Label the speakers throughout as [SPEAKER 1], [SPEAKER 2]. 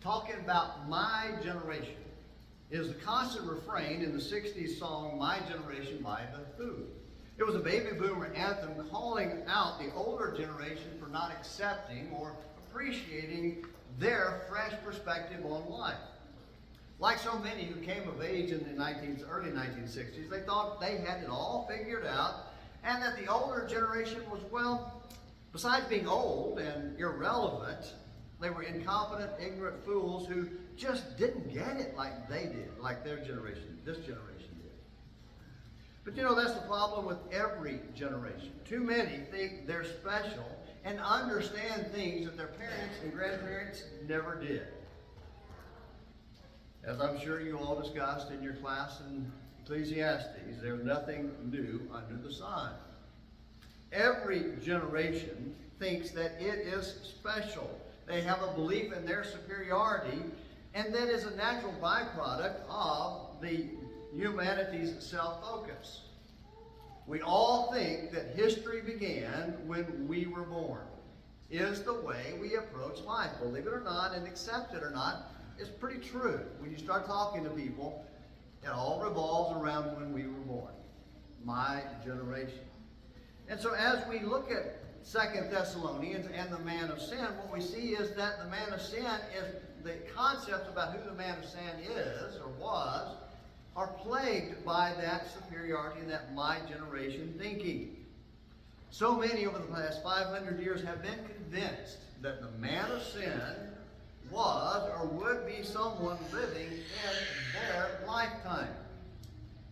[SPEAKER 1] talking about my generation is the constant refrain in the 60s song My Generation by The Who. It was a baby boomer anthem calling out the older generation for not accepting or appreciating their fresh perspective on life. Like so many who came of age in the early 1960s, they thought they had it all figured out, and that the older generation was, well, besides being old and irrelevant, they were incompetent, ignorant fools who just didn't get it like they did, like this generation did. But you know, that's the problem with every generation. Too many think they're special and understand things that their parents and grandparents never did. As I'm sure you all discussed in your class in Ecclesiastes, there's nothing new under the sun. Every generation thinks that it is special. They have a belief in their superiority, and that is a natural byproduct of the humanity's self-focus. We all think that history began when we were born, is the way we approach life. Believe it or not, and accept it or not, it's pretty true. When you start talking to people, it all revolves around when we were born. My generation. And so as we look at 2 Thessalonians and the man of sin, what we see is that the man of sin is, the concepts about who the man of sin is or was are plagued by that superiority and that my generation thinking. So many over the past 500 years have been convinced that the man of sin was or would be someone living in their lifetime.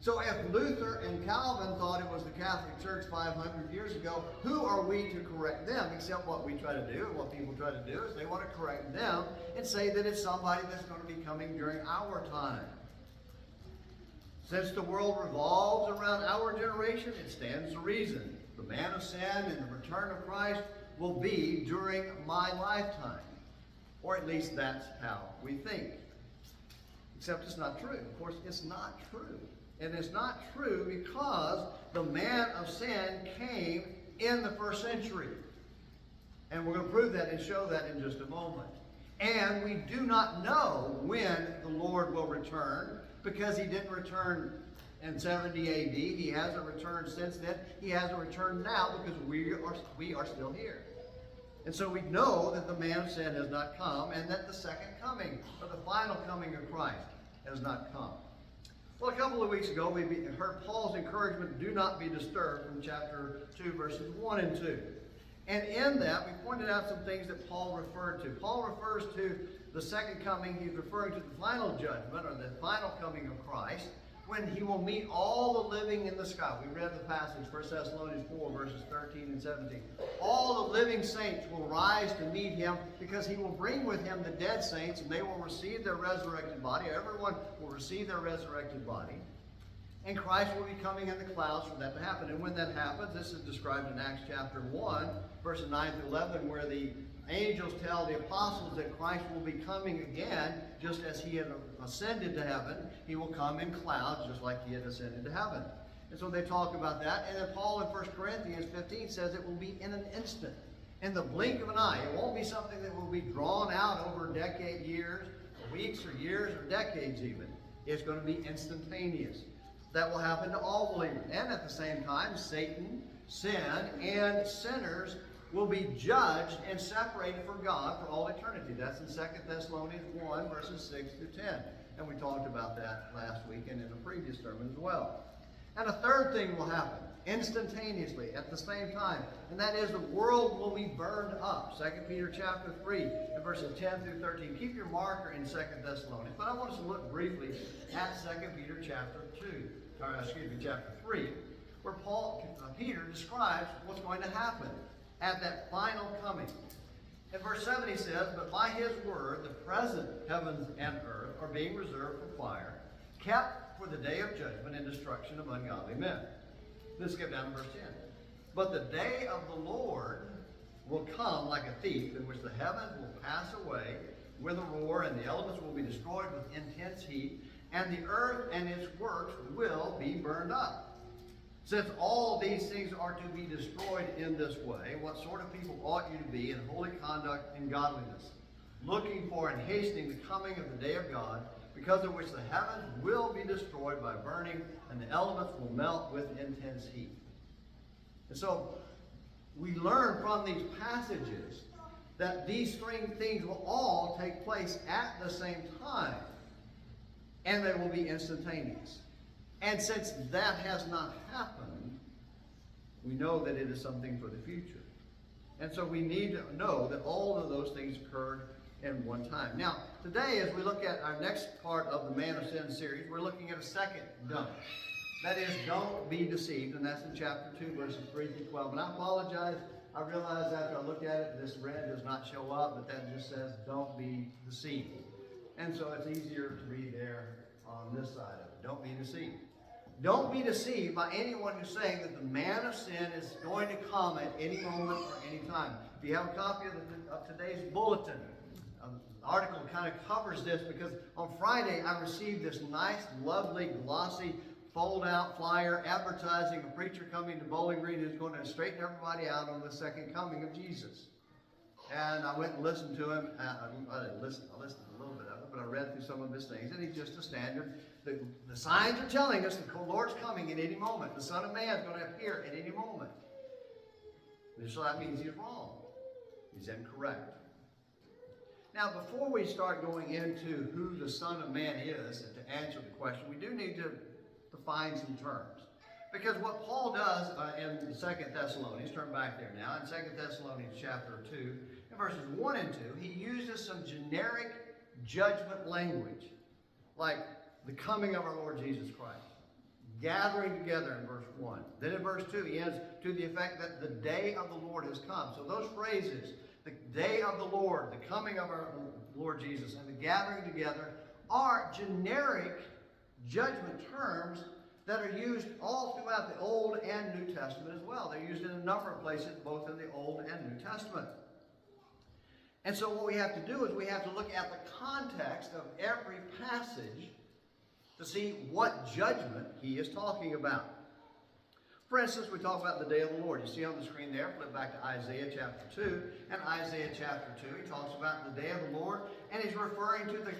[SPEAKER 1] So if Luther and Calvin thought it was the Catholic Church 500 years ago, who are we to correct them? Except what we try to do and what people try to do is they want to correct them and say that it's somebody that's going to be coming during our time. Since the world revolves around our generation, it stands to reason. The man of sin and the return of Christ will be during my lifetime. Or at least that's how we think. Except it's not true. Of course, it's not true. And it's not true because the man of sin came in the first century. And we're going to prove that and show that in just a moment. And we do not know when the Lord will return, because he didn't return in 70 AD. He hasn't returned since then. He hasn't returned now because we are still here. And so we know that the man of sin has not come, and that the second coming, or the final coming of Christ, has not come. Well, a couple of weeks ago, we heard Paul's encouragement, do not be disturbed, from chapter 2, verses 1 and 2. And in that, we pointed out some things that Paul referred to. Paul refers to the second coming. He's referring to the final judgment, or the final coming of Christ, when he will meet all the living in the sky. We read the passage, 1 Thessalonians 4, verses 13 and 17. All the living saints will rise to meet him, because he will bring with him the dead saints, and they will receive their resurrected body. Everyone will receive their resurrected body. And Christ will be coming in the clouds for that to happen. And when that happens, this is described in Acts chapter 1, verses 9 through 11, where the angels tell the apostles that Christ will be coming again, just as he had ascended to heaven. He will come in clouds, just like he had ascended to heaven. And so they talk about that. And then Paul in 1 Corinthians 15 says it will be in an instant, in the blink of an eye. It won't be something that will be drawn out over years, or weeks, or years, or decades even. It's going to be instantaneous. That will happen to all believers. And at the same time, Satan, sin, and sinners will be judged and separated from God for all eternity. That's in 2 Thessalonians 1, verses 6 through 10. And we talked about that last week and in a previous sermon as well. And a third thing will happen instantaneously at the same time, and that is the world will be burned up. 2 Peter chapter 3 and verses 10 through 13. Keep your marker in 2 Thessalonians. But I want us to look briefly at 2 Peter chapter 3, where Peter describes what's going to happen at that final coming. In verse 7 he says, but by his word the present heavens and earth are being reserved for fire, kept for the day of judgment and destruction of ungodly men. Let's skip down to verse 10. But the day of the Lord will come like a thief, in which the heavens will pass away with a roar, and the elements will be destroyed with intense heat, and the earth and its works will be burned up. Since all these things are to be destroyed in this way, what sort of people ought you to be in holy conduct and godliness, looking for and hastening the coming of the day of God, because of which the heavens will be destroyed by burning, and the elements will melt with intense heat. And so, we learn from these passages that these three things will all take place at the same time, and they will be instantaneous. And since that has not happened, we know that it is something for the future. And so we need to know that all of those things occurred in one time. Now, today, as we look at our next part of the Man of Sin series, we're looking at a second don't. That is, don't be deceived, and that's in chapter 2, verses 3 through 12. And I apologize. I realized after I looked at it, this red does not show up, but that just says, don't be deceived. And so it's easier to read there on this side of it. Don't be deceived. Don't be deceived by anyone who's saying that the man of sin is going to come at any moment or any time. If you have a copy of today's bulletin, the article kind of covers this, because on Friday I received this nice, lovely, glossy, fold-out flyer advertising a preacher coming to Bowling Green who's going to straighten everybody out on the second coming of Jesus. And I went and listened to him. I listened a little bit of it, but I read through some of his things, and he's just a standard. The signs are telling us the Lord's coming at any moment. The Son of Man is going to appear at any moment. And so that means he's wrong. He's incorrect. Now, before we start going into who the Son of Man is, and to answer the question, we do need to define some terms. Because what Paul does in 2 Thessalonians, turn back there now, in 2 Thessalonians chapter 2, in verses 1 and 2, he uses some generic judgment language, like the coming of our Lord Jesus Christ, gathering together in verse 1. Then in verse 2, he ends to the effect that the day of the Lord has come. So those phrases, the day of the Lord, the coming of our Lord Jesus, and the gathering together, are generic judgment terms that are used all throughout the Old and New Testament as well. They're used in a number of places, both in the Old and New Testament. And so what we have to do is we have to look at the context of every passage to see what judgment he is talking about. For instance, we talk about the day of the Lord. You see on the screen there, flip back to Isaiah chapter 2. And Isaiah chapter 2, he talks about the day of the Lord, and he's referring to the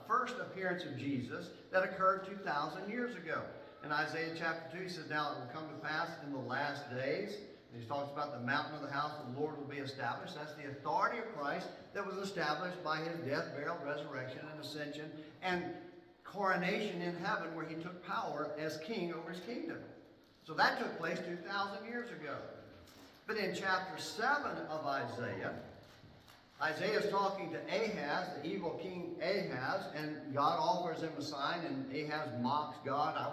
[SPEAKER 1] first appearance of Jesus that occurred 2,000 years ago. In Isaiah chapter 2, he says, now it will come to pass in the last days. And he talks about the mountain of the house of the Lord will be established. That's the authority of Christ that was established by his death, burial, resurrection, and ascension, and coronation in heaven, where he took power as king over his kingdom. So that took place 2,000 years ago. But in chapter 7 of Isaiah, Isaiah is talking to Ahaz, the evil king Ahaz, and God offers him a sign, and Ahaz mocks God. I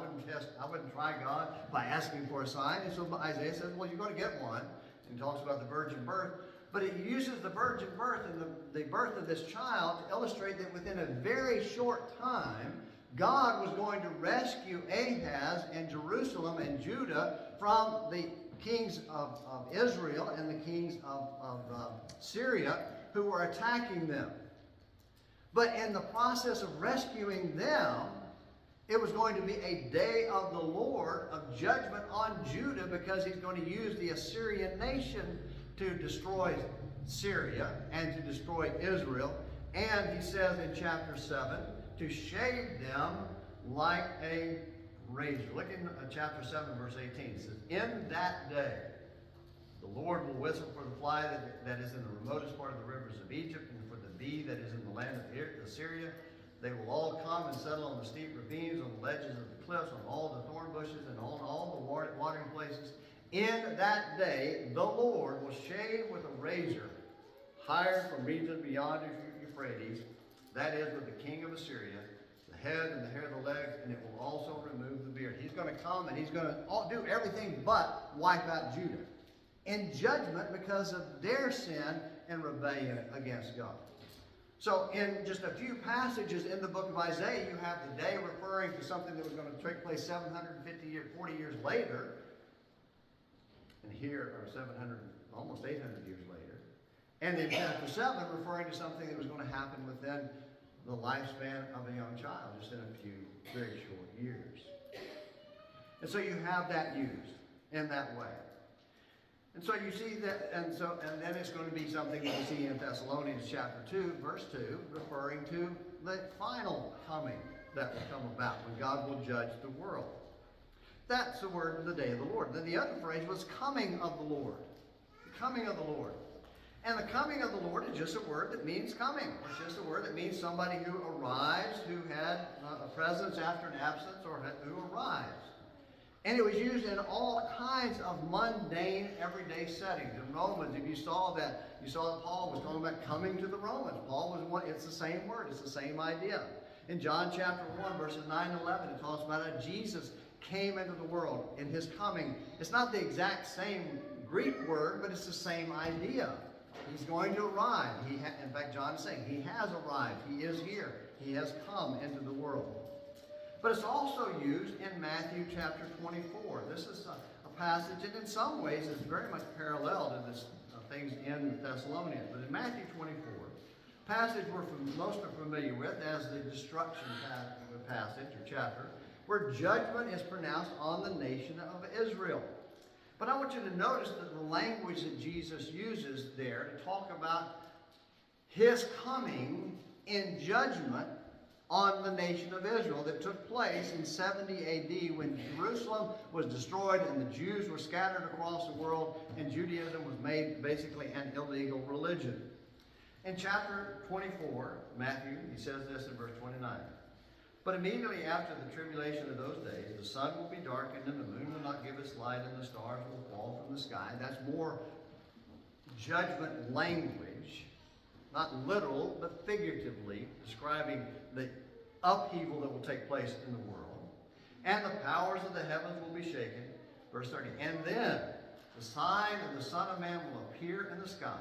[SPEAKER 1] wouldn't try God by asking for a sign. And so Isaiah says, well, you're going to get one. And talks about the virgin birth. But it uses the virgin birth and the birth of this child to illustrate that within a very short time, God was going to rescue Ahaz and Jerusalem and Judah from the kings of Israel and the kings of Syria, who were attacking them. But in the process of rescuing them, it was going to be a day of the Lord of judgment on Judah, because he's going to use the Assyrian nation to destroy Syria and to destroy Israel. And he says in chapter 7, to shave them like a razor. Look in chapter 7, verse 18. It says, in that day, the Lord will whistle for the fly that is in the remotest part of the rivers of Egypt, and for the bee that is in the land of Assyria. They will all come and settle on the steep ravines, on the ledges of the cliffs, on all the thorn bushes, and on all the watering places. In that day, the Lord will shave with a razor, hired from regions beyond Euphrates, that is, with the king of Assyria, the head and the hair of the legs, and it will also remove the beard. He's going to come and he's going to do everything but wipe out Judah in judgment because of their sin and rebellion against God. So in just a few passages in the book of Isaiah, you have the day referring to something that was going to take place 40 years later. And here are 700, almost 800 years later. And in chapter 7, referring to something that was going to happen within the lifespan of a young child, just in a few very short years. And so you have that used in that way. And so you see that, and then it's going to be something that we see in Thessalonians chapter 2, verse 2, referring to the final coming that will come about when God will judge the world. That's the word of the day of the Lord. Then the other phrase was coming of the Lord. The coming of the Lord. And the coming of the Lord is just a word that means coming. It's just a word that means somebody who arrives, who had a presence after an absence, or who arrives. And it was used in all kinds of mundane, everyday settings. In Romans, if you saw that Paul was talking about coming to the Romans. Paul was one, it's the same word, it's the same idea. In John chapter 1, verses 9 and 11, it talks about how Jesus came into the world in his coming. It's not the exact same Greek word, but it's the same idea. He's going to arrive. In fact, John is saying he has arrived. He is here. He has come into the world. But it's also used in Matthew chapter 24. This is a passage, and in some ways it's very much parallel to this things in Thessalonians. But in Matthew 24, passage most are familiar with as the destruction passage or chapter, where judgment is pronounced on the nation of Israel. But I want you to notice that the language that Jesus uses there to talk about his coming in judgment on the nation of Israel that took place in 70 AD when Jerusalem was destroyed and the Jews were scattered across the world and Judaism was made basically an illegal religion. In chapter 24, Matthew, he says this in verse 29. But immediately after the tribulation of those days, the sun will be darkened and the moon will not give its light and the stars will fall from the sky. That's more judgment language, not literal, but figuratively describing the upheaval that will take place in the world. And the powers of the heavens will be shaken. Verse 30. And then the sign of the Son of Man will appear in the sky.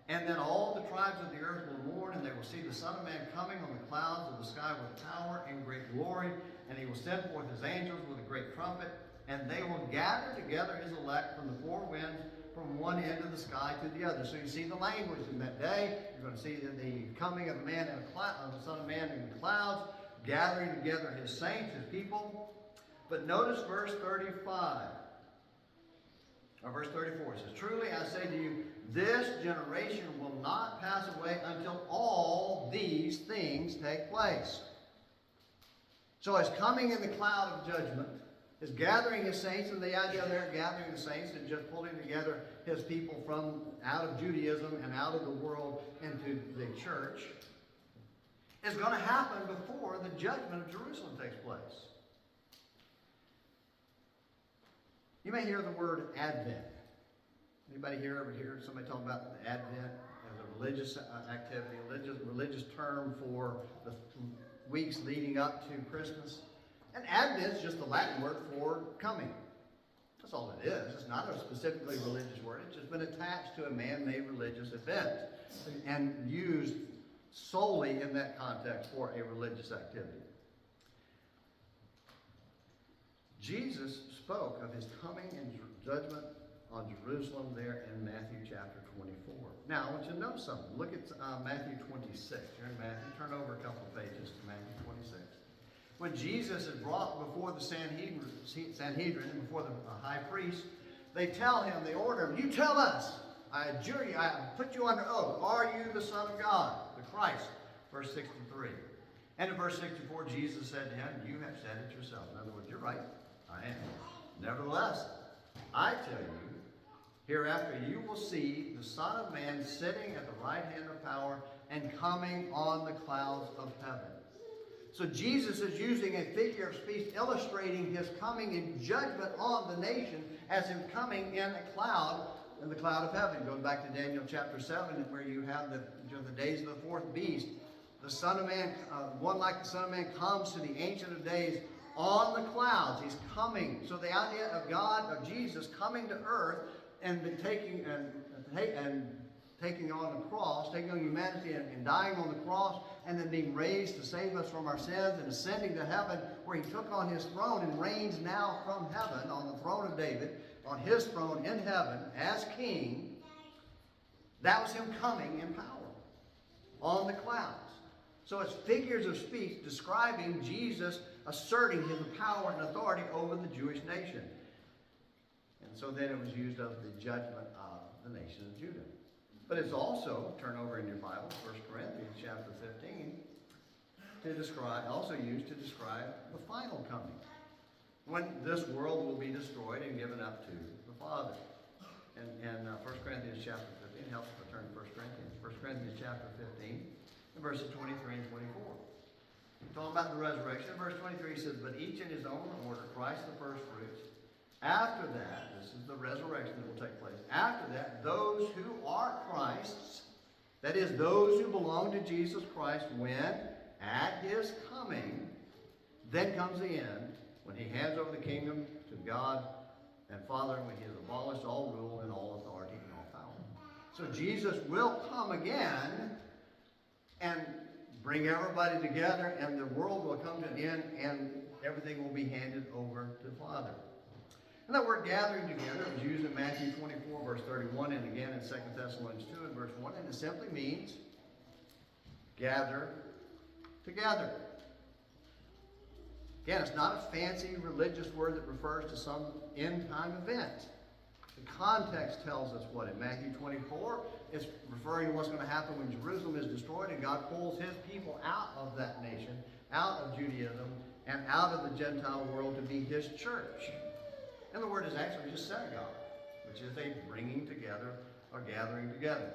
[SPEAKER 1] And then all the tribes of the earth will mourn, and they will see the Son of Man coming on the clouds of the sky with power and great glory. And he will send forth his angels with a great trumpet, and they will gather together his elect from the four winds, from one end of the sky to the other. So you see the language in that day. You're going to see the coming of man in a cloud, of the Son of Man in the clouds, gathering together his saints, his people. But notice verse 35. Or verse 34, it says, truly I say to you, this generation will not pass away until all these things take place. So his coming in the cloud of judgment, is gathering his saints, and the idea there gathering the saints is just pulling together his people from out of Judaism and out of the world into the church, is going to happen before the judgment of Jerusalem takes place. You may hear the word Advent. Anybody here ever hear somebody talk about the Advent as a religious activity, a religious term for the weeks leading up to Christmas? And Advent is just the Latin word for coming. That's all it is. It's not a specifically religious word. It's just been attached to a man-made religious event and used solely in that context for a religious activity. Jesus spoke of his coming and judgment on Jerusalem there in Matthew chapter 24. Now, I want you to know something. Look at Matthew 26. You're in Matthew. Turn over a couple of pages to Matthew 26. When Jesus is brought before the Sanhedrin and before the high priest, they tell him, they order him, you tell us, I adjure you, I put you under oath, are you the Son of God, the Christ? Verse 63. And in verse 64, Jesus said to him, you have said it yourself. In other words, you're right, I am. Nevertheless, I tell you, hereafter you will see the Son of Man sitting at the right hand of power and coming on the clouds of heaven. So Jesus is using a figure of speech illustrating his coming in judgment on the nation as him coming in the cloud of heaven. Going back to Daniel chapter 7, where you have the days of the fourth beast. The Son of Man, one like the Son of Man comes to the Ancient of Days on the clouds. He's coming. So the idea of God, of Jesus coming to earth and taking on the cross, taking on humanity and dying on the cross, and then being raised to save us from our sins and ascending to heaven, where he took on his throne and reigns now from heaven on the throne of David, on his throne in heaven as king. That was him coming in power on the clouds. So it's figures of speech describing Jesus asserting his power and authority over the Jewish nation. And And so then it was used of the judgment of the nation of Judah. But it's also, turn over in your Bible, 1 Corinthians chapter 15, also used to describe the final coming, when this world will be destroyed and given up to the Father. And 1 Corinthians chapter 15, helps if I turn to 1 Corinthians. 1 Corinthians chapter 15, and verses 23 and 24. Talking about the resurrection. In verse 23 says, but each in his own order, Christ the first fruits. After that, this is the resurrection that will take place. After that, those who are Christ's, that is, those who belong to Jesus Christ, when at his coming, then comes the end, when he hands over the kingdom to God and Father, when he has abolished all rule and all authority and all power. So Jesus will come again and bring everybody together, and the world will come to an end, and everything will be handed over to the Father. And that word gathering together was used in Matthew 24, verse 31, and again in 2 Thessalonians 2 and verse 1, and it simply means gather together. Again, it's not a fancy religious word that refers to some end-time event. The context tells us what in Matthew 24, it's referring to what's going to happen when Jerusalem is destroyed and God pulls his people out of that nation, out of Judaism, and out of the Gentile world to be his church. And the word is actually just synagogue, which is a bringing together or gathering together.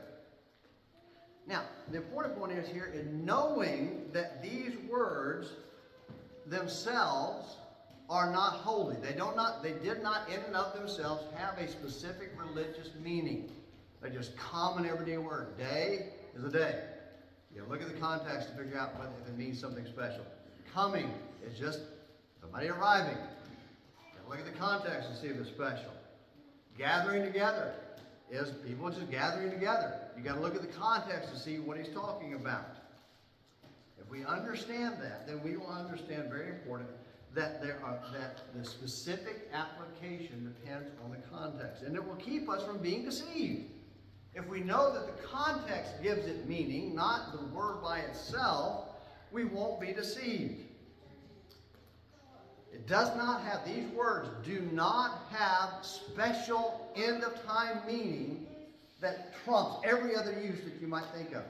[SPEAKER 1] Now, the important point is here in knowing that these words themselves are not holy. They did not in and of themselves have a specific religious meaning. They're just common everyday word. Day is a day. You gotta look at the context to figure out if it means something special. Coming is just somebody arriving. Look at the context and see if it's special. Gathering together is people just gathering together. You got to look at the context to see what he's talking about. If we understand that, then we will understand, very important, that the specific application depends on the context. And it will keep us from being deceived. If we know that the context gives it meaning, not the word by itself, we won't be deceived. It does not have, these words do not have special end-of-time meaning that trumps every other use that you might think of.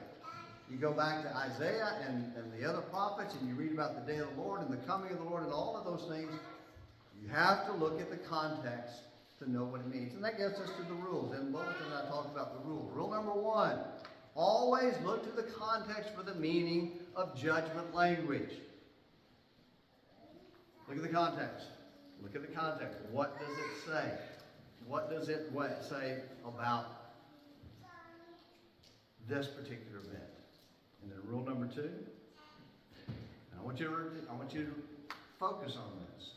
[SPEAKER 1] You go back to Isaiah and the other prophets and you read about the day of the Lord and the coming of the Lord and all of those things. You have to look at the context to know what it means. And that gets us to the rules. And Lois and I talked about the rule. Rule number 1, always look to the context for the meaning of judgment language. Look at the context. Look at the context. What does it say? What does it say about this particular event? And then rule number 2. I want you to focus on this.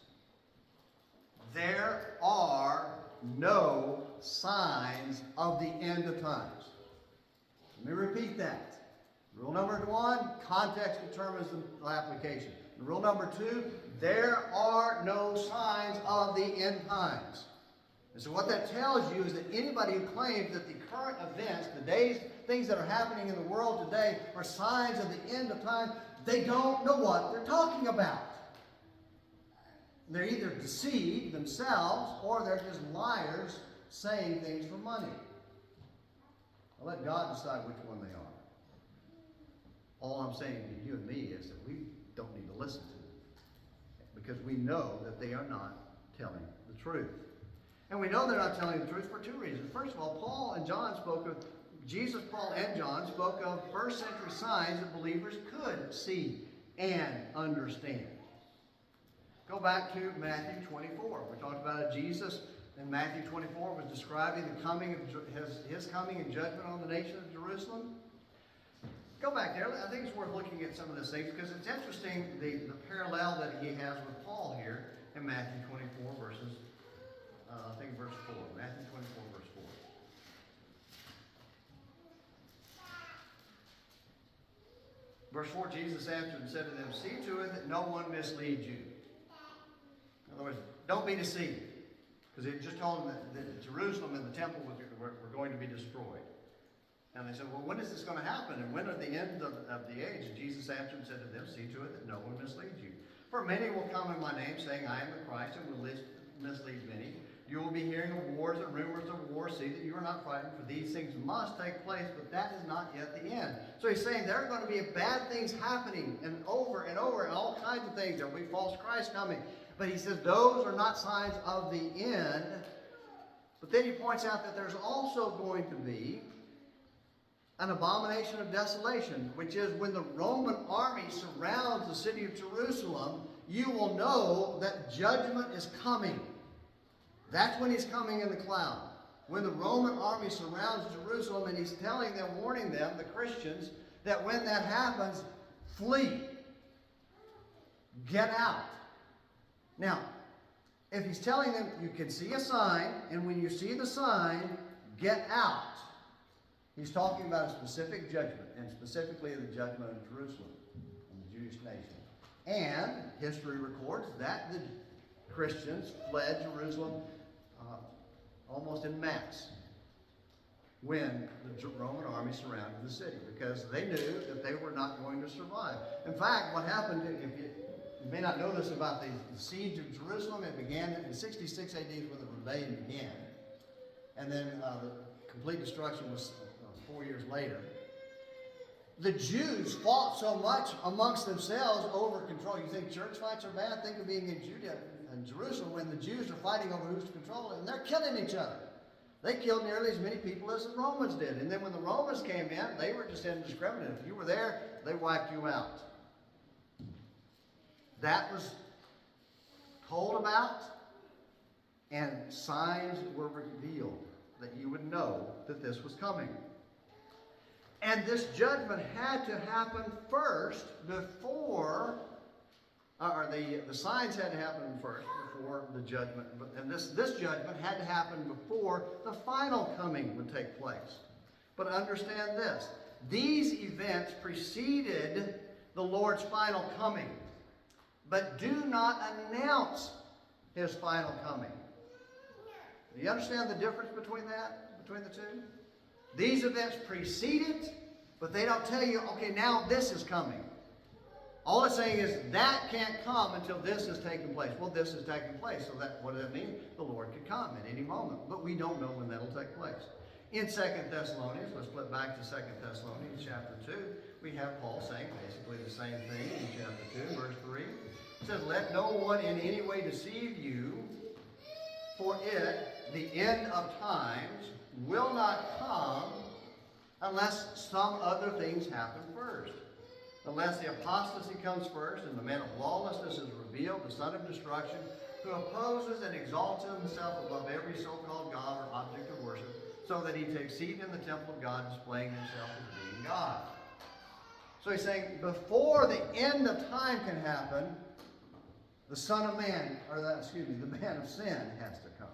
[SPEAKER 1] There are no signs of the end of times. Let me repeat that. Rule number 1, context determines the application. And rule number 2, there are no signs of the end times. And so what that tells you is that anybody who claims that the current events, things that are happening in the world today are signs of the end of time, they don't know what they're talking about. They're either deceived themselves or they're just liars saying things for money. I'll let God decide which one they are. All I'm saying to you and me is that we don't need to listen to them because we know that they are not telling the truth. And we know they're not telling the truth for 2 reasons. First of all, Paul and John spoke of first century signs that believers could see and understand. Go back to Matthew 24. We talked about it. Jesus in Matthew 24 was describing the coming of his coming and judgment on the nation of Jerusalem. Go back there. I think it's worth looking at some of these things because it's interesting the parallel that he has with Paul here in Matthew 24 verses, I think verse 4. Matthew 24 verse 4. Verse 4, Jesus answered and said to them, see to it that no one misleads you. In other words, don't be deceived. Because he just told them that Jerusalem and the temple were going to be destroyed. And they said, well, when is this going to happen? And when are the end of the age? And Jesus answered and said to them, see to it that no one misleads you. For many will come in my name, saying, I am the Christ, and will mislead many. You will be hearing of wars and rumors of wars. See that you are not frightened, for these things must take place, but that is not yet the end. So he's saying there are going to be bad things happening and over and all kinds of things. There will be false Christ coming. But he says those are not signs of the end. But then he points out that there's also going to be an abomination of desolation, which is when the Roman army surrounds the city of Jerusalem, you will know that judgment is coming. That's when he's coming in the cloud. When the Roman army surrounds Jerusalem, and he's telling them, warning them, the Christians, that when that happens, flee. Get out. Now, if he's telling them, you can see a sign, and when you see the sign, get out. He's talking about a specific judgment, and specifically the judgment of Jerusalem and the Jewish nation. And history records that the Christians fled Jerusalem almost en masse when the Roman army surrounded the city, because they knew that they were not going to survive. In fact, what happened, if you may not know this about the siege of Jerusalem, it began in 66 AD when the rebellion began. And then the complete destruction was 4 years later. The Jews fought so much amongst themselves over control. You think church fights are bad? Think of being in Judea and Jerusalem when the Jews are fighting over who's to control it, and they're killing each other. They killed nearly as many people as the Romans did. And then when the Romans came in, they were just indiscriminate. If you were there, they wiped you out. That was told about, and signs were revealed that you would know that this was coming. And this judgment had to happen first before, or the signs had to happen first before the judgment. And this judgment had to happen before the final coming would take place. But understand this, these events preceded the Lord's final coming, but do not announce his final coming. Do you understand the difference between the two? These events precede it, but they don't tell you, okay, now this is coming. All it's saying is that can't come until this has taken place. Well, this has taken place, so what does that mean? The Lord could come at any moment, but we don't know when that'll take place. In 2 Thessalonians, let's flip back to 2 Thessalonians chapter 2, we have Paul saying basically the same thing in chapter 2, verse 3. It says, let no one in any way deceive you, for the end of times, will not come unless some other things happen first. Unless the apostasy comes first and the man of lawlessness is revealed, the son of destruction, who opposes and exalts himself above every so-called God or object of worship, so that he takes seat in the temple of God, displaying himself as being God. So he's saying before the end of time can happen, the Son of Man, the man of sin has to come.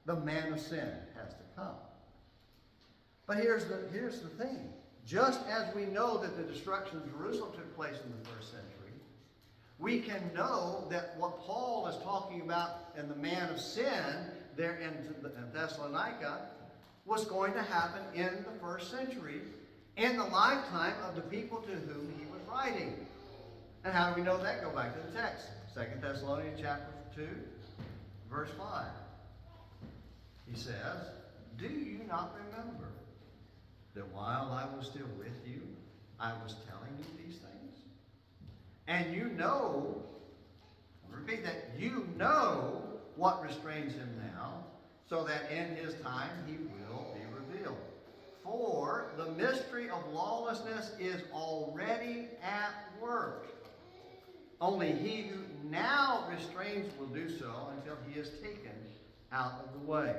[SPEAKER 1] The man of sin has to come. But here's the thing. Just as we know that the destruction of Jerusalem took place in the first century, we can know that what Paul is talking about in the man of sin there in Thessalonica was going to happen in the first century in the lifetime of the people to whom he was writing. And how do we know that? Go back to the text. 2 Thessalonians chapter 2, verse 5. He says, do you not remember that while I was still with you, I was telling you these things? And you know, repeat that, you know what restrains him now, so that in his time he will be revealed. For the mystery of lawlessness is already at work. Only he who now restrains will do so until he is taken out of the way.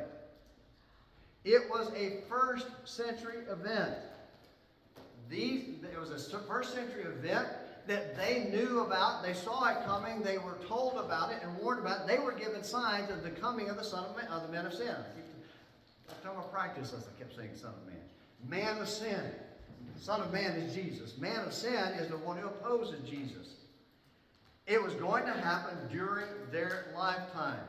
[SPEAKER 1] It was a first century event. It was a first century event that they knew about. They saw it coming. They were told about it and warned about it. They were given signs of the coming of the Son of Man, of the man of sin. I'm talking about practice, as I kept saying, Son of Man. Man of sin. Son of Man is Jesus. Man of sin is the one who opposes Jesus. It was going to happen during their lifetime.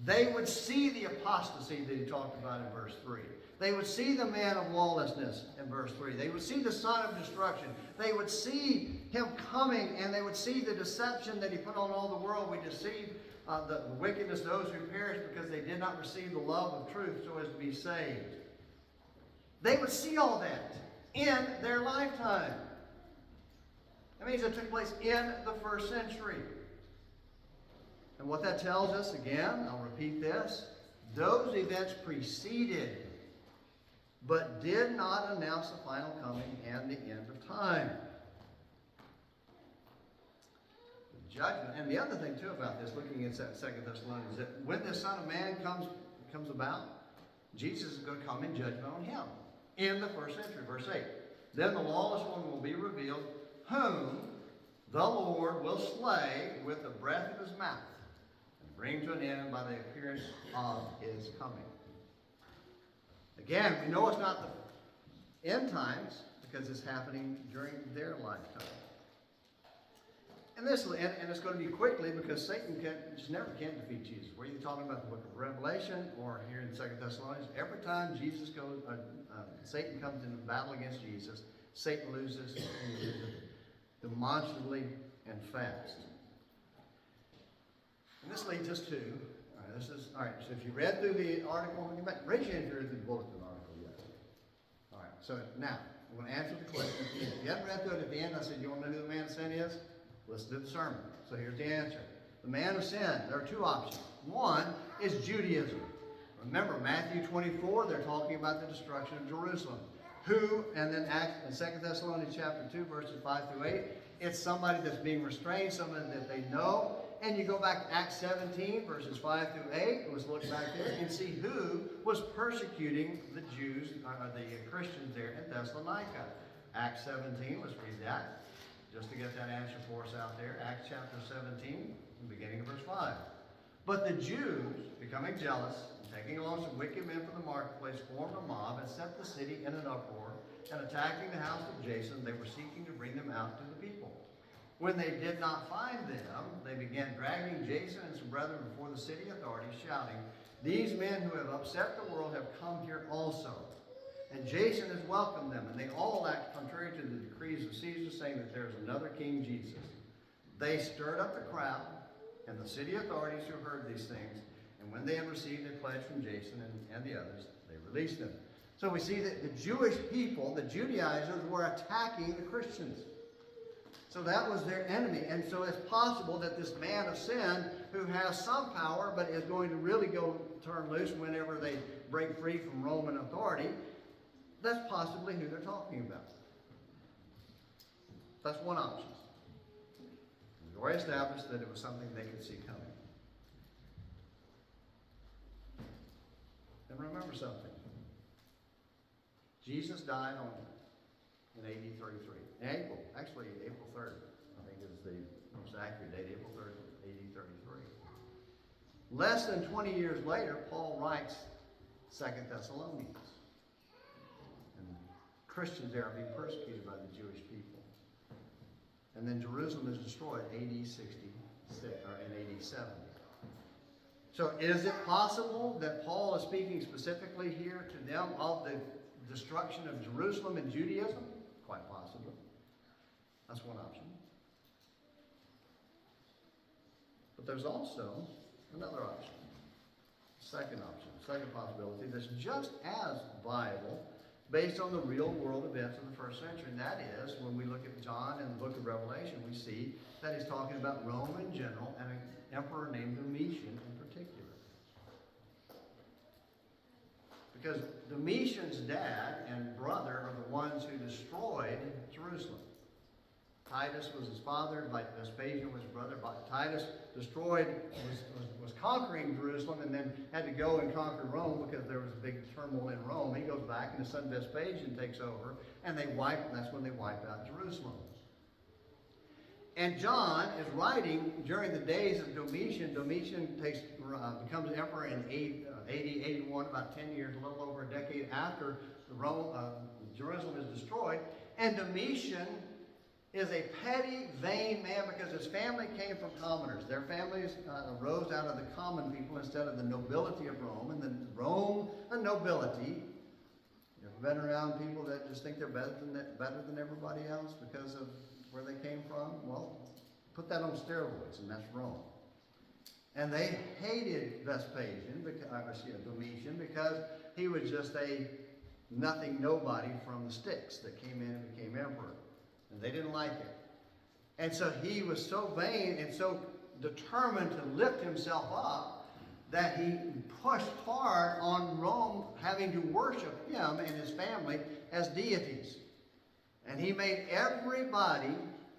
[SPEAKER 1] They would see the apostasy that he talked about in verse 3. They would see the man of lawlessness in verse 3. They would see the son of destruction. They would see him coming, and they would see the deception that he put on all the world. We deceive the wickedness of those who perish because they did not receive the love of truth so as to be saved. They would see all that in their lifetime. That means it took place in the first century. And what that tells us, again, I'll repeat this, those events preceded, but did not announce the final coming and the end of time. The judgment, and the other thing too about this, looking at 2 Thessalonians, is that when the Son of Man comes about, Jesus is going to come in judgment on him in the first century. Verse 8. Then the lawless one will be revealed, whom the Lord will slay with the breath of his mouth, and bring to an end by the appearance of his coming. Again, we know it's not the end times because it's happening during their lifetime. And it's going to be quickly because Satan just never can defeat Jesus. Whether you're talking about the book of Revelation or here in 2 Thessalonians, every time Satan comes into battle against Jesus, Satan loses and loses demonstrably and fast. And this leads us to, all right, so if you read through the article, raise your hand if you read through the bulletin article yet. All right, so now, I'm going to answer the question. If you haven't read through it at the end, I said, you want to know who the man of sin is? Listen to the sermon. So here's the answer. The man of sin, there are two options. One is Judaism. Remember, Matthew 24, they're talking about the destruction of Jerusalem. Who, and then in 2 Thessalonians chapter 2, verses 5 through 8, it's somebody that's being restrained, somebody that they know. And you go back to Acts 17, verses 5 through 8. Let's look back there and see who was persecuting the Jews, or the Christians there in Thessalonica. Acts 17, let's read that, just to get that answer for us out there. Acts chapter 17, beginning of verse 5. But the Jews, becoming jealous, and taking along some wicked men from the marketplace, formed a mob and set the city in an uproar, and attacking the house of Jason, they were seeking to bring them out to the people. When they did not find them, they began dragging Jason and some brethren before the city authorities, shouting, "These men who have upset the world have come here also." And Jason has welcomed them, and they all act contrary to the decrees of Caesar, saying that there is another king, Jesus. They stirred up the crowd and the city authorities who heard these things, and when they had received a pledge from Jason and the others, they released them. So we see that the Jewish people, the Judaizers, were attacking the Christians. So that was their enemy. And so it's possible that this man of sin, who has some power, but is going to really go turn loose whenever they break free from Roman authority, that's possibly who they're talking about. That's one option. We've already established that it was something they could see coming. And remember something. Jesus died in AD 33. In April, actually April 3rd, I think is the most accurate date, April 3rd, AD 33. Less than 20 years later, Paul writes 2 Thessalonians. And Christians there are being persecuted by the Jewish people. And then Jerusalem is destroyed AD 66, or in AD 70. So is it possible that Paul is speaking specifically here to them of the destruction of Jerusalem and Judaism? Quite possibly. That's one option. But there's also another option. Second option, second possibility that's just as viable based on the real world events of the first century. And that is, when we look at John in the book of Revelation, we see that he's talking about Rome in general and an emperor named Domitian in particular. Because Domitian's dad and brother are the ones who destroyed Jerusalem. Titus was his father, Vespasian was his brother. Titus was conquering Jerusalem and then had to go and conquer Rome because there was a big turmoil in Rome. He goes back and his son Vespasian takes over and that's when they wipe out Jerusalem. And John is writing during the days of Domitian. Domitian becomes emperor in AD 81, about 10 years, a little over a decade after Jerusalem is destroyed. And Domitian is a petty, vain man because his family came from commoners. Their families arose out of the common people instead of the nobility of Rome. And the Rome, the nobility, you ever been around people that just think they're better than everybody else because of where they came from? Well, put that on steroids, and that's Rome. And they hated Domitian, because he was just a nothing nobody from the sticks that came in and became emperor. And they didn't like it. And so he was so vain and so determined to lift himself up that he pushed hard on Rome having to worship him and his family as deities. And he made everybody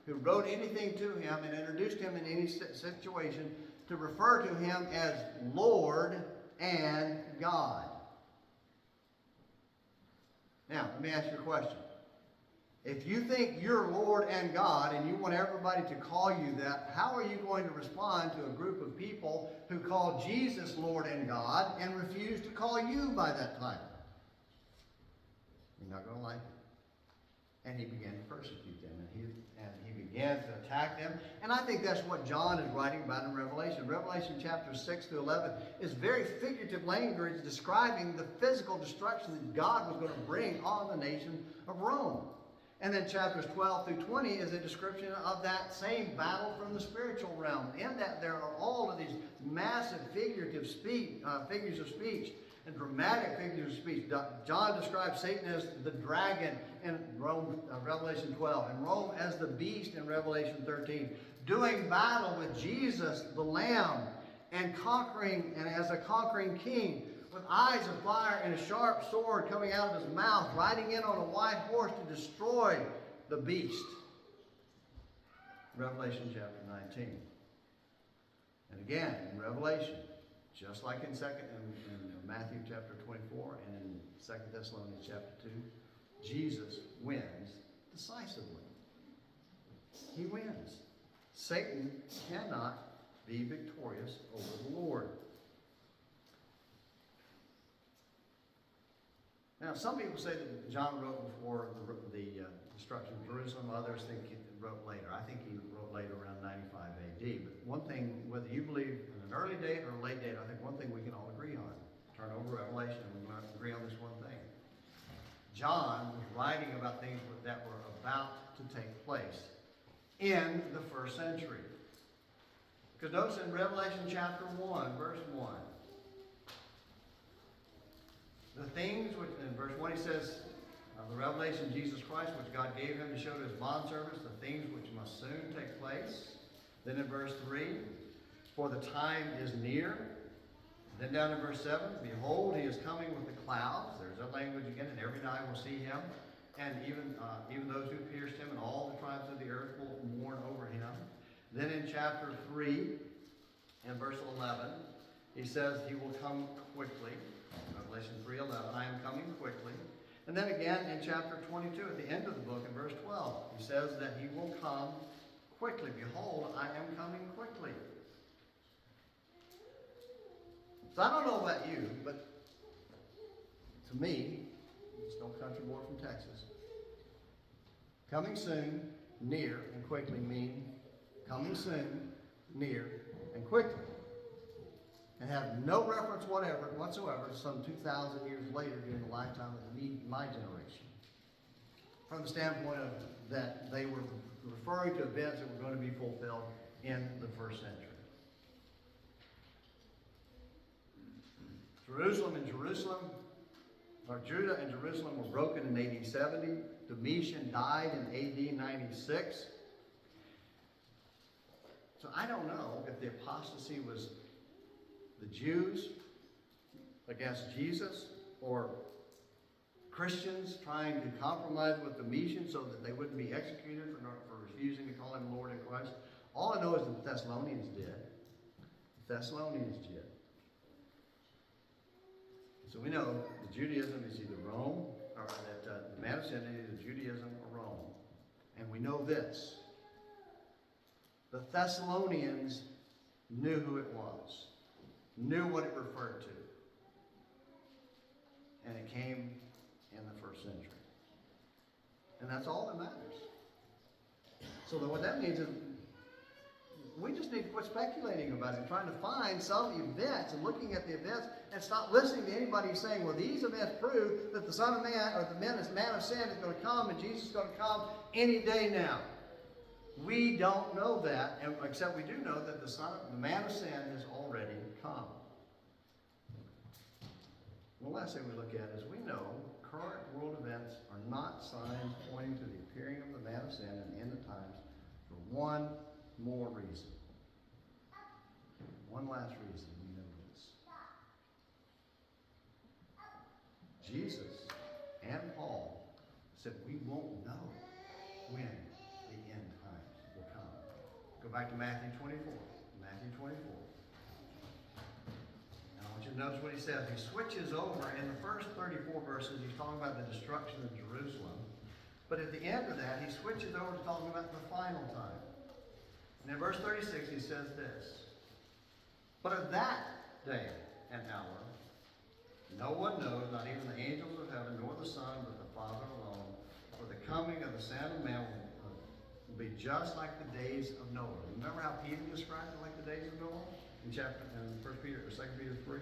[SPEAKER 1] who wrote anything to him and introduced him in any situation to refer to him as Lord and God. Now, let me ask you a question. If you think you're Lord and God and you want everybody to call you that, how are you going to respond to a group of people who call Jesus Lord and God and refuse to call you by that title? You're not going to like it. And he began to persecute them, and he began to attack them. And I think that's what John is writing about in Revelation. Revelation chapter 6 to 11 is very figurative language describing the physical destruction that God was going to bring on the nation of Rome. And then chapters 12 through 20 is a description of that same battle from the spiritual realm. In that there are all of these massive figures of speech and dramatic figures of speech. John describes Satan as the dragon in Revelation 12, and Rome as the beast in Revelation 13, doing battle with Jesus, the Lamb, and conquering, and as a conquering king, with eyes of fire and a sharp sword coming out of his mouth, riding in on a white horse to destroy the beast. Revelation chapter 19. And again, in Revelation, just like in Matthew chapter 24 and in 2 Thessalonians chapter 2, Jesus wins decisively. He wins. Satan cannot be victorious over the Lord. Now, some people say that John wrote before the destruction of Jerusalem. Others think he wrote later. I think he wrote later, around 95 AD. But one thing, whether you believe in an early date or a late date, I think one thing we can all agree on. Turn over Revelation and we can agree on this one thing. John was writing about things that were about to take place in the first century. Because notice in Revelation chapter 1, verse 1, the things which, in verse 1 he says, the revelation of Jesus Christ, which God gave him to show to his bondservants, the things which must soon take place. Then in verse 3, for the time is near. Then down in verse 7, behold, he is coming with the clouds. There's that language again, and every eye will see him. And even those who pierced him, and all the tribes of the earth will mourn over him. Then in chapter 3, in verse 11, he says he will come quickly. Revelation 3:11, I am coming quickly. And then again in chapter 22, at the end of the book, in verse 12, he says that he will come quickly. Behold, I am coming quickly. So I don't know about you, but to me, it's no country boy from Texas. Coming soon, near, and quickly mean coming soon, near, and quickly. And have no reference whatsoever to some 2,000 years later during the lifetime of my generation. From the standpoint of that they were referring to events that were going to be fulfilled in the first century. Judah and Jerusalem were broken in AD 70. Domitian died in AD 96. So I don't know if the apostasy was the Jews against Jesus, or Christians trying to compromise with Domitian so that they wouldn't be executed for refusing to call him Lord and Christ. All I know is that the Thessalonians did. The Thessalonians did. So we know that Judaism is either Rome, or that the man of sin is either Judaism or Rome. And we know this. The Thessalonians knew who it was. Knew what it referred to. And it came in the first century. And that's all that matters. So what that means is we just need to quit speculating about it and trying to find some events and looking at the events and stop listening to anybody saying, well, these events prove that the Son of Man or the man of sin is going to come and Jesus is going to come any day now. We don't know that, except we do know that the man of sin has already come. The last thing we look at is we know current world events are not signs pointing to the appearing of the man of sin and the end of times for one more reason. One last reason we know this. Jesus and Paul said we won't know when the end times will come. Go back to Matthew 24. Matthew 24. Now I want you to notice what he says. He switches over. In the first 34 verses, he's talking about the destruction of Jerusalem. But at the end of that, he switches over to talking about the final time. And in verse 36, he says this. But of that day and hour, no one knows, not even the angels of heaven, nor the Son, but the Father alone. For the coming of the Son of Man will be just like the days of Noah. Remember how Peter described it like the days of Noah? In 2 Peter 3.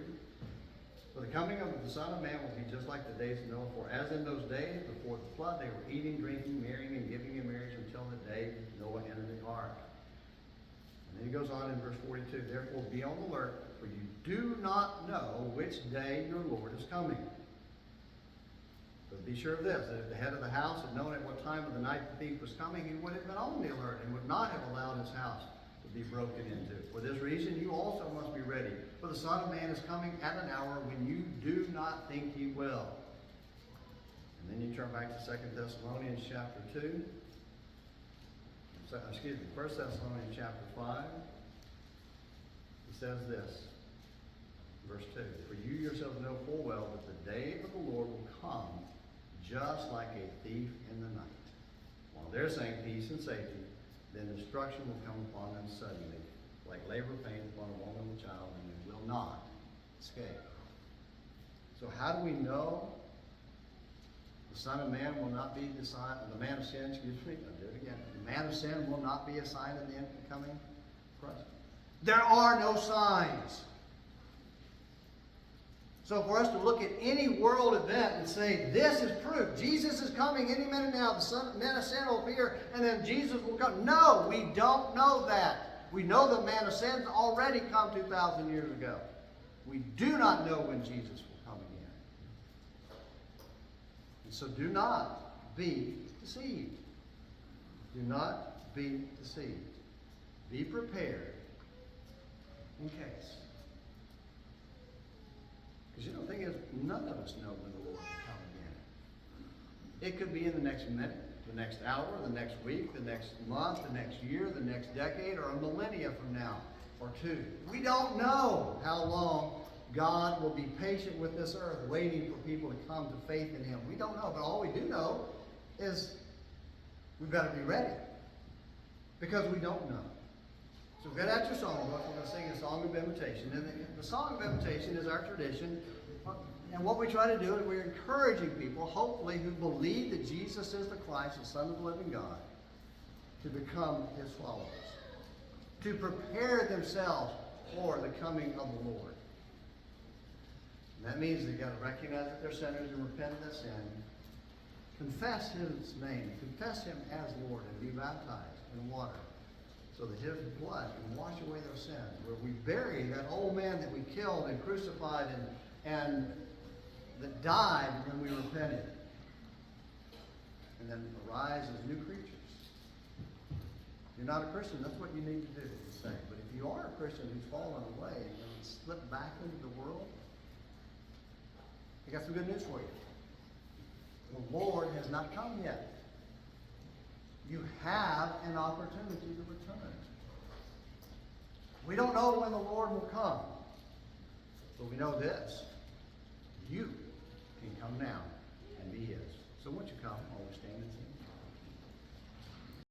[SPEAKER 1] For the coming of the Son of Man will be just like the days of Noah. For as in those days before the flood, they were eating, drinking, marrying, and giving in marriage until the day Noah entered the ark. And then he goes on in verse 42. Therefore be on the alert, for you do not know which day your Lord is coming. But be sure of this, that if the head of the house had known at what time of the night the thief was coming, he would have been on the alert and would not have allowed his house to be broken into. For this reason, you also must be ready. For the Son of Man is coming at an hour when you do not think he will. And then you turn back to 2 Thessalonians chapter 2. 1 Thessalonians chapter 5. It says this, verse 2. For you yourselves know full well that the day of the Lord will come just like a thief in the night. While they're saying peace and safety, then destruction will come upon them suddenly, like labor pains upon a woman and a child, and they will not escape. So how do we know the Son of Man will not be the sign, the man of sin, excuse me, I'll do it again. The man of sin will not be a sign of the coming Christ? There are no signs. So for us to look at any world event and say, this is proof, Jesus is coming any minute now, the man of sin will appear, and then Jesus will come. No, we don't know that. We know the man of sin already come 2,000 years ago. We do not know when Jesus will come again. And so do not be deceived. Do not be deceived. Be prepared in case. Because the thing is, none of us know when the Lord will come again. It could be in the next minute, the next hour, the next week, the next month, the next year, the next decade, or a millennia from now or two. We don't know how long God will be patient with this earth, waiting for people to come to faith in Him. We don't know, but all we do know is we've got to be ready. Because we don't know. So we've got out your songbook. We're going to sing a song of invitation. And the song of invitation is our tradition. And what we try to do is we're encouraging people, hopefully, who believe that Jesus is the Christ, the Son of the living God, to become His followers. To prepare themselves for the coming of the Lord. And that means they've got to recognize that they're sinners and repent of their sin. Confess His name. Confess Him as Lord and be baptized in water, so that His blood can wash away their sins. Where we bury that old man that we killed and crucified and that died when we repented. And then arise as new creatures. If you're not a Christian, that's what you need to do, to say. But if you are a Christian who's fallen away and slipped back into the world, I got some good news for you. The Lord has not come yet. You have an opportunity to return. We don't know when the Lord will come. But we know this. You can come now.